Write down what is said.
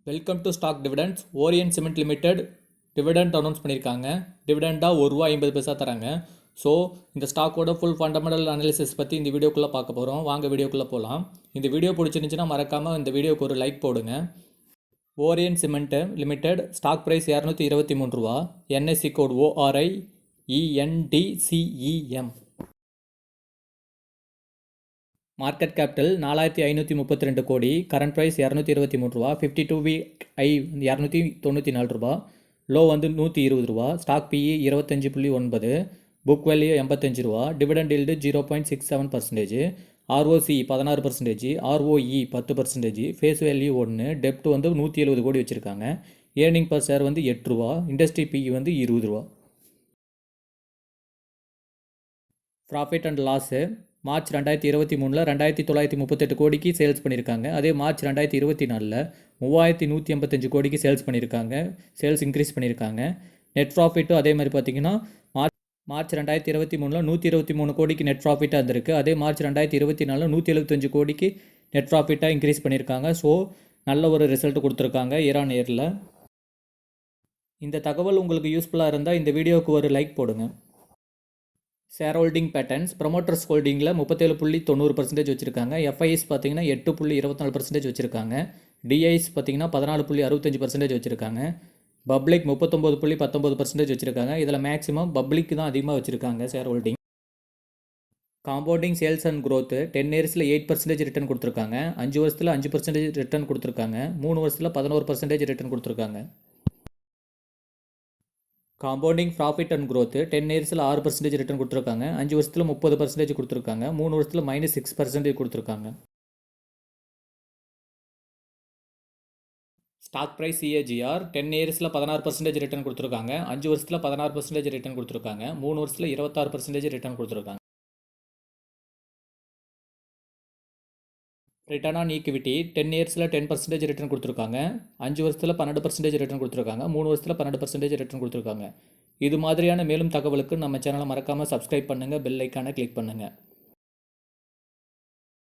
Welcome to stock dividends. Orient Cement Limited dividend announce பண்ணியிருக்காங்க. டிவிடெண்டாக ₹1.50 தராங்க. ஸோ இந்த ஸ்டாக்கோட ஃபுல் ஃபண்டமெண்டல் அனாலிசிஸ் பற்றி இந்த வீடியோக்குள்ளே பார்க்க போகிறோம். வாங்க வீடியோக்குள்ளே போகலாம். இந்த வீடியோ பிடிச்சிருந்துச்சுன்னா மறக்காமல் இந்த வீடியோக்கு ஒரு லைக் போடுங்க. Orient Cement Limited stock price ₹223. NSC code ORI ENDCEM. Market capital 4532 கோடி. Current price ₹223. 52 week high ₹294. Low வந்து ₹120. Stock PE 25.9. Book value ₹85. Dividend yield 0.67%. ROCE 16%. ROE 10%. Face value 1. டெப்ட் வந்து 170 கோடி வச்சுருக்காங்க. ஏர்னிங் பர் ஷேர் வந்து ₹8. இண்டஸ்ட்ரி PE வந்து ₹20. Profit and loss March 2023 $2,938 கோடிக்கு sales பண்ணியிருக்காங்க. அதே மார்ச் 2024 $3,185 கோடிக்கு சேல்ஸ் பண்ணியிருக்காங்க. சேல்ஸ் இன்க்ரீஸ் பண்ணியிருக்காங்க. நெட் ப்ராஃபிட்டும் அதே மாதிரி பார்த்தீங்கன்னா மார்ச் 2023 123 கோடிக்கு நெட் ப்ராஃபிட்டாக இருந்திருக்கு. அதே மார்ச் 2024 175 கோடிக்கு நெட் ப்ராஃபிட்டாக இன்க்ரீஸ் பண்ணியிருக்காங்க. ஸோ நல்ல ஒரு ரிசல்ட் கொடுத்துருக்காங்க இயர் ஆன் இயரில். இந்த தகவல் உங்களுக்கு யூஸ்ஃபுல்லாக இருந்தால் இந்த வீடியோவுக்கு ஒரு லைக் போடுங்க. ஷேர் ஹோல்டிங் பேட்டர்ன்ஸ் ப்ரொமோட்டர்ஸ் ஹோல்டிங்கில் 37.90% வச்சுருக்காங்க. எஃப்ஐஎஸ் பார்த்தீங்கன்னா 8.24% வச்சுருக்காங்க. டிஐஸ் பார்த்தீங்கன்னா 14.65% வச்சுருக்காங்க. பப்ளிக் 39.19% வச்சுருக்காங்க. இதில் மேக்ஸிமம் பப்ளிக் தான் அதிகமாக வச்சுருக்காங்க share holding. Compounding sales and growth 10 இயர்ஸில் 8% ரிட்டர்ன் கொடுத்துருக்காங்க. 5 வருஷத்தில் 5% ரிட்டர்ன் கொடுத்துருக்காங்க. 3 வருஷத்தில் 11% ரிட்டர்ன் கொடுத்துருக்காங்க. காம்பவுண்டிங் ப்ராஃபிட் அண்ட் க்ரோத் 10 இயர்ஸில் 6% ரிட்டர்ன் கொடுத்துருக்காங்க. 5 வருஷத்தில் 30% கொடுத்துருக்காங்க. 3 வருஷத்தில் -6% கொடுத்துருக்காங்க. ஸ்டாக் ப்ரைஸ் CAGR 10 இயர்ஸில் 16% ரிட்டர்ன் கொடுத்துருக்காங்க. 5 வருஷத்தில் 16% ரிட்டர்ன் கொடுத்துருக்காங்க. 3 வருஷத்தில் 26% ரிட்டர்ன் கொடுத்துருக்காங்க. ரிட்டர்ன் ஆன் ஈக்விட்டி 10 இயர்ஸில் 10% ரிட்டர்ன் கொடுத்துருக்காங்க. 5 வருஷத்தில் 12% ரிட்டர்ன் கொடுத்துருக்காங்க. 3 வருஷத்தில் 12% ரிட்டர்ன் கொடுத்துருக்காங்க. இது மாதிரியான மேலும் தகவலுக்கு நம்ம சேனலை மறக்காமல் சப்ஸ்கிரைப் பண்ணுங்கள். பெல் ஐக்கானை கிளிக் பண்ணுங்கள்.